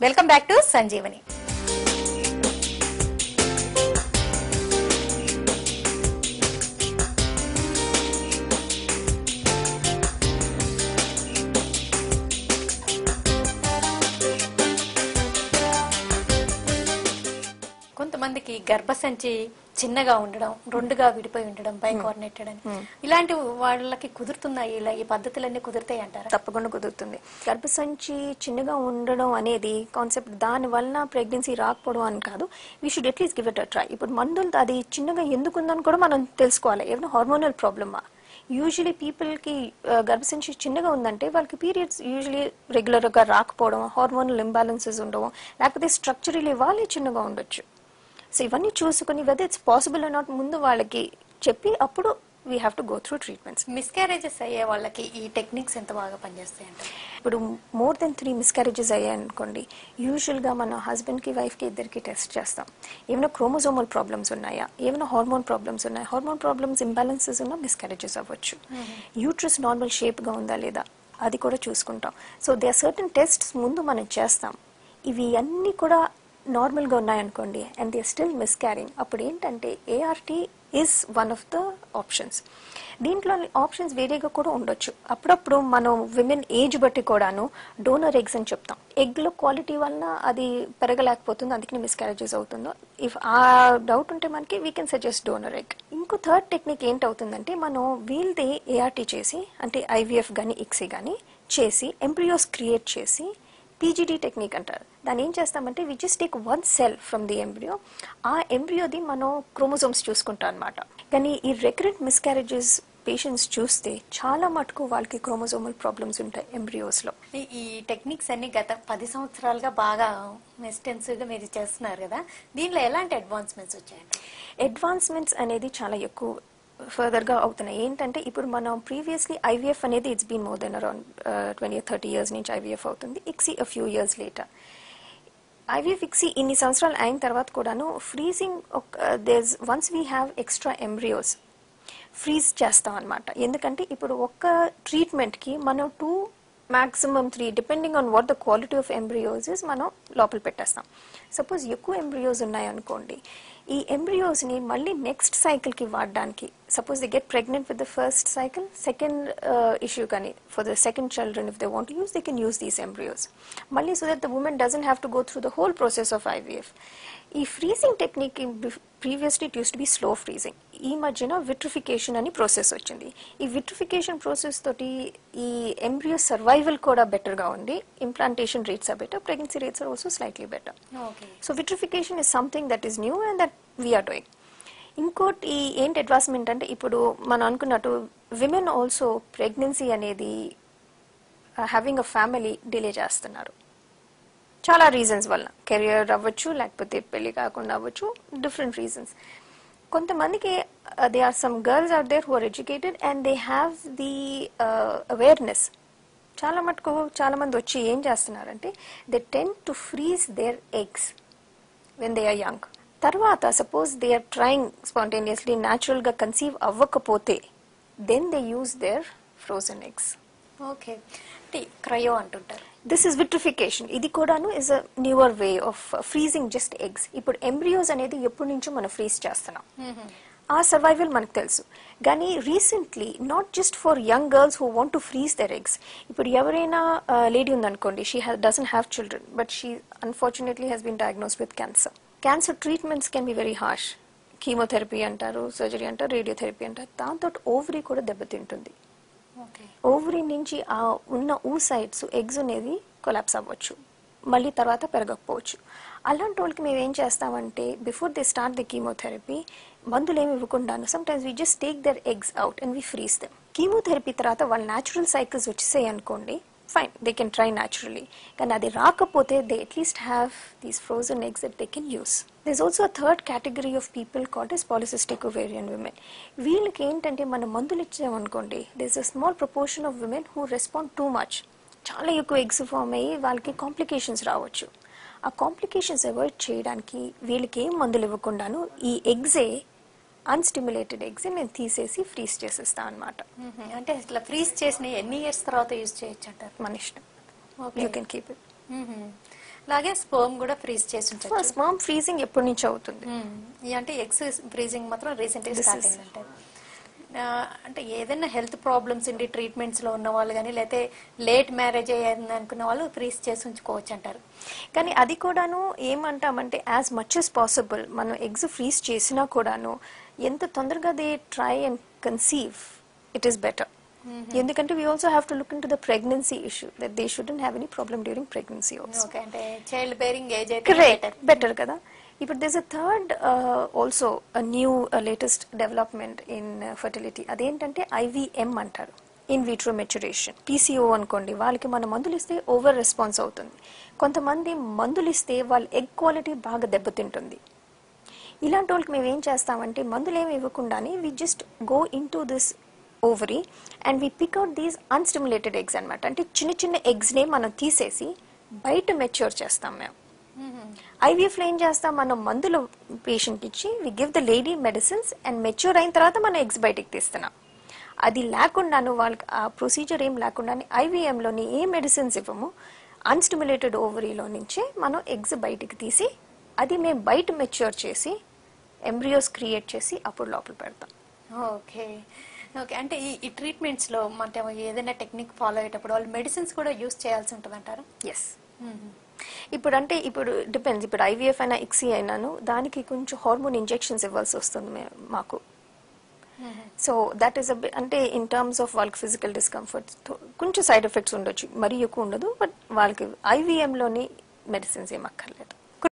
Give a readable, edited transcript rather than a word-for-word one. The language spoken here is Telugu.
Welcome back to Sanjeevani. కొంతమందికి గర్భసంచి చిన్నగా ఉండడం, రెండుగా విడిపోయి ఉండడం, బైకోర్నెటెడ్ అని ఇలాంటి వాళ్ళకి కుదురుతుందా? ఇలా ఈ పద్ధతులన్నీ కుదురుతాయి అంటారా? తప్పకుండా కుదురుతుంది. గర్భసంచి చిన్నగా ఉండడం అనేది కాన్సెప్ట్, దాని వలన ప్రెగ్నెన్సీ రాకపోవడం అని కాదు. We should at least give it a try. ఇప్పుడు మందులు అది చిన్నగా ఎందుకు ఉందని కూడా మనం తెలుసుకోవాలి. ఏమైనా హార్మోనల్ ప్రాబ్లమా? యూజువలీ పీపుల్కి గర్భసంచి చిన్నగా ఉందంటే వాళ్ళకి పీరియడ్స్ యూజువలీ రెగ్యులర్గా రాకపోవడం, హార్మోనల్ ఇంబ్యాలెన్సెస్ ఉండడం, లేకపోతే స్ట్రక్చరలీ వాళ్ళే చిన్నగా ఉండొచ్చు. సో ఇవన్నీ చూసుకుని whether it's possible are not ముందు వాళ్ళకి చెప్పి అప్పుడు we have to go through treatments. Miscarriages అయ్యే వాళ్ళకి ఈ టెక్నిక్స్ ఎంత బాగా పనిచేస్తాయి అంటే, ఇప్పుడు మోర్ దెన్ 3 మిస్క్యారేజెస్ అయ్యాయనుకోండి, యూజువల్గా మన హస్బెండ్కి వైఫ్కి ఇద్దరికి టెస్ట్ చేస్తాం. ఏమైనా క్రోమోజోమల్ ప్రాబ్లమ్స్ ఉన్నాయా, ఏమైనా హార్మోన్ ప్రాబ్లమ్స్ ఉన్నాయా, హార్మోన్ ప్రాబ్లమ్స్ ఇంబ్యాలెన్సెస్ ఉన్నా మిస్క్యారేజెస్ అవ్వచ్చు. యూట్రస్ నార్మల్ షేప్గా ఉందా లేదా అది కూడా చూసుకుంటాం. So they are certain tests ముందు మనం చేస్తాం. ఇవి అన్నీ కూడా నార్మల్గా ఉన్నాయనుకోండి and they are still miscarrying, అప్పుడు ఏంటంటే ART is one of the options. దీంట్లో ఆప్షన్స్ వేరేగా కూడా ఉండొచ్చు. అప్పుడప్పుడు మనం విమెన్ ఏజ్ బట్టి కూడాను డోనర్ ఎగ్స్ అని చెప్తాం. ఎగ్లో క్వాలిటీ వలన అది పెరగలేకపోతుంది, అందుకని మిస్క్యారేజెస్ అవుతుందో. ఇఫ్ ఆ డౌట్ ఉంటే మనకి we can suggest donor egg. ఇంకో థర్డ్ టెక్నిక్ ఏంటవుతుందంటే, మనం వీల్ది ఏఆర్టీ చేసి, అంటే ఐవీఎఫ్ కానీ ఇక్సీ కానీ చేసి ఎంబ్రియోస్ క్రియేట్ చేసి, పీజీడీ టెక్నిక్ అంటారు. దాన్ని ఏం చేస్తామంటే we just take one cell from the embryo. ఆ ఎంబ్రియోది మనం క్రోమోజోమ్స్ చూసుకుంటాం అనమాట. కానీ ఈ రికరెంట్ మిస్క్యారేజెస్ పేషెంట్స్ చూస్తే చాలా మటుకు వాళ్ళకి క్రోమోజోమల్ ప్రాబ్లమ్స్ ఉంటాయి ఎంబ్రియోస్లో. ఈ టెక్నిక్స్ అన్ని గత 10 సంవత్సరాలుగా బాగా ఎక్స్టెన్సివ్గా మీరు చేస్తున్నారు కదా, దీనిలో ఎలాంటి అడ్వాన్స్మెంట్స్ వచ్చాయండి? అడ్వాన్స్మెంట్స్ అనేది చాలా ఎక్కువ ఫర్దర్గా అవుతున్నాయి. ఏంటంటే ఇప్పుడు మనం ప్రీవియస్లీ ఐవీఎఫ్ అనేది it's been more than around 20-30 years నుంచి ఐవీఎఫ్ అవుతుంది. ICSI a few years later. IVF ICSI ఇన్ని సంవత్సరాలు అయిన తర్వాత కూడాను freezing once we have extra embryos freeze చేస్తాం అనమాట. ఎందుకంటే ఇప్పుడు ఒక్క ట్రీట్మెంట్కి మనం 2 maximum 3 depending on what the quality of embryos is మనం లోపల పెట్టేస్తాం. సపోజ్ ఎక్కువ ఎంబ్రియోస్ ఉన్నాయనుకోండి, ఈ ఎంబ్రియోస్ని మళ్ళీ నెక్స్ట్ సైకిల్కి వాడడానికి, suppose they get pregnant with the first cycle, second issue కానీ for the second children if they want use they can use these embryos మళ్ళీ, so that the women doesn't have to go through the whole process of IVF. ఈ freezing technique previously it used to be slow freezing. ఈ మధ్యన విట్రిఫికేషన్ అని ప్రాసెస్ వచ్చింది. ఈ విట్రిఫికేషన్ ప్రాసెస్ తోటి ఈ ఎంబ్రియో సర్వైవల్ కూడా బెటర్గా ఉంది. Implantation rates are better, pregnancy rates are also slightly better. So vitrification is something that is new and that we're doing. ఇంకోటి ఏంటి అడ్వాన్స్మెంట్ అంటే, ఇప్పుడు మనం అనుకున్నట్టు విమెన్ ఆల్సో ప్రెగ్నెన్సీ అనేది హ్యావింగ్ అ ఫ్యామిలీ డిలే చేస్తున్నారు చాలా రీజన్స్ వల్ల. కెరియర్ అవ్వచ్చు, లేకపోతే పెళ్లి కాకుండా అవ్వచ్చు, డిఫరెంట్ రీజన్స్. కొంతమందికి they are some girls out there who are educated and they have the awareness. చాలా మటుకు చాలా మంది వచ్చి ఏం చేస్తున్నారంటే they tend to freeze their eggs when they are young. తర్వాత suppose they are trying spontaneously న్యాచురల్గా కన్సీవ్ అవ్వకపోతే then they use their frozen eggs. Okay, అంటే క్రయో అంటుంటారు. This is vitrification. ఇది కూడాను is a newer way of freezing just eggs. ఇప్పుడు ఎంబ్రియోస్ అనేది ఎప్పటి నుంచో మనం ఫ్రీజ్ చేస్తున్నాం, ఆ సర్వైవల్ మనకు తెలుసు. కానీ recently not just for young girls who want to freeze their eggs, ఇప్పుడు ఎవరైనా లేడీ ఉందనుకోండి, she doesn't have children but she unfortunately has been diagnosed with cancer. Cancer treatments can be very harsh. Chemotherapy అంటారు, సర్జరీ అంటారు, రేడియోథెరపీ అంటారు. దాంతో ఓవరీ కూడా దెబ్బతింటుంది. ఓవరీ నుంచి ఆ ఉన్న సైడ్స్ ఎగ్స్ అనేది కొలాప్స్ అవ్వచ్చు, మళ్ళీ తర్వాత పెరగకపోవచ్చు. అలాంటి వాళ్ళకి మేము ఏం చేస్తామంటే before they start the chemotherapy మందులు ఏమి ఇవ్వకుండాను sometimes we just take their eggs out and we freeze them. Chemotherapy తర్వాత వాళ్ళ న్యాచురల్ సైకిల్స్ వచ్చేసాయి అనుకోండి, fine, they can try naturally. కానీ అది రాకపోతే they at least have these frozen eggs that they can use. There's also a third category of people called as polycystic ovarian women. వీళ్ళకి ఏంటంటే మనం మందులు ఇచ్చామనుకోండి, there's a small proportion of women who respond too much. చాలా ఎక్కువ ఎగ్స్ ఫామ్ అయ్యి వాళ్ళకి కాంప్లికేషన్స్ రావచ్చు. ఆ కాంప్లికేషన్స్ అవాయిడ్ చేయడానికి వీళ్ళకి ఏం మందులు ఇవ్వకుండాను ఈ ఎగ్సే, అన్స్టిమ్యులేటెడ్ ఎగ్స్ మేము తీసేసి ఫ్రీజ్ చేసేస్తాం అనమాట. అంటే ఇట్లా ఫ్రీజ్ చేసిన ఎన్ని ఇయర్స్ తర్వాత యూజ్ చేయొచ్చు అంటారు? మన ఇష్టం, యూ కెన్ కీప్ ఇట్. అలాగే స్పర్మ్ కూడా ఫ్రీజ్ చేసి ఉంచొచ్చు. స్పర్మ్ ఫ్రీజింగ్ ఎప్పటి నుంచి అవుతుంది? అంటే ఎగ్స్ ఫ్రీజింగ్ మాత్రం రీసెంట్ గా స్టార్ట్ అయిందంటే అంటే ఏదైనా హెల్త్ ప్రాబ్లమ్స్ ఉండి ట్రీట్మెంట్స్ లో ఉన్న వాళ్ళు కానీ లేకపోతే లేట్ మ్యారేజ్ అయ్యింది అనుకున్న వాళ్ళు ఫ్రీజ్ చేసి ఉంచుకోవచ్చు అంటారు. కానీ అది కూడాను ఏమంటామంటే యాజ్ మచ్ as పాసిబుల్ మనం ఎగ్స్ ఫ్రీజ్ చేసినా కూడాను ఎంత తొందరగా they try and conceive it is better. ఎందుకంటే we also have to look into the pregnancy issue that they shouldn't have any problem during pregnancy also. Okay, అంటే చైల్డ్ బేరింగ్ ఏజ్ అయితే బెటర్ కదా. ఇప్పుడు there's a third also a new latest development in fertility. అదేంటంటే IVM అంటారు, ఇన్ విట్రో మెచ్యురేషన్. PCO అనుకోండి, వాళ్ళకి మనం మందులు ఇస్తే ఓవర్ రెస్పాన్స్ అవుతుంది. కొంతమంది మందులు ఇస్తే వాళ్ళ ఎగ్ క్వాలిటీ బాగా దెబ్బతింటుంది. ఇలాంటి వాళ్ళకి మేము ఏం చేస్తామంటే మందులు ఏమి ఇవ్వకుండానే we just go into this ovary and we pick out these unstimulated eggs అనమాట. అంటే చిన్న చిన్న ఎగ్స్నే మనం తీసేసి బయట మెచ్యూర్ చేస్తాం మేము. ఐవీఎఫ్ లో ఏం చేస్తాం, మనం మందులు పేషెంట్ ఇచ్చి we give the lady medicines and mature అయిన తర్వాత మనం ఎగ్స్ బయటికి తీస్తున్నాం. అది లేకుండాను వాళ్ళకి ఆ ప్రొసీజర్ ఏం లేకుండానే ఐవీఎంలోని ఏ మెడిసిన్స్ ఇవ్వము, అన్స్టిమ్యులేటెడ్ ఓవరీలో నుంచే మనం ఎగ్స్ బయటికి తీసి అది మేము బయట మెచ్యూర్ చేసి ఎంబ్రియోస్ క్రియేట్ చేసి అప్పుడు లోపల పెడతాం. ఓకే ఓకే, అంటే ఈ ట్రీట్మెంట్స్ లో అంటే ఏదైనా టెక్నిక్ ఫాలో అయ్యేటప్పుడు వాళ్ళు మెడిసిన్స్ కూడా యూస్ చేయాల్సి ఉంటుంది అంటారు? ఎస్. ఇప్పుడు డిపెండ్స్. ఇప్పుడు ఐవీఎఫ్ అయినా ఇక్సీ అయినాను దానికి కొంచెం హార్మోన్ ఇంజెక్షన్స్ ఇవ్వాల్సి వస్తుంది మాకు. సో దట్ ఈస్ అంటే ఇన్ టర్మ్స్ ఆఫ్ వాళ్ళకి ఫిజికల్ డిస్కంఫర్ట్ కొంచెం సైడ్ ఎఫెక్ట్స్ ఉండొచ్చు, మరీ ఎక్కువ ఉండదు. బట్ వాళ్ళకి ఐవీఎంలోని మెడిసిన్స్ ఏం అక్కర్లేదు.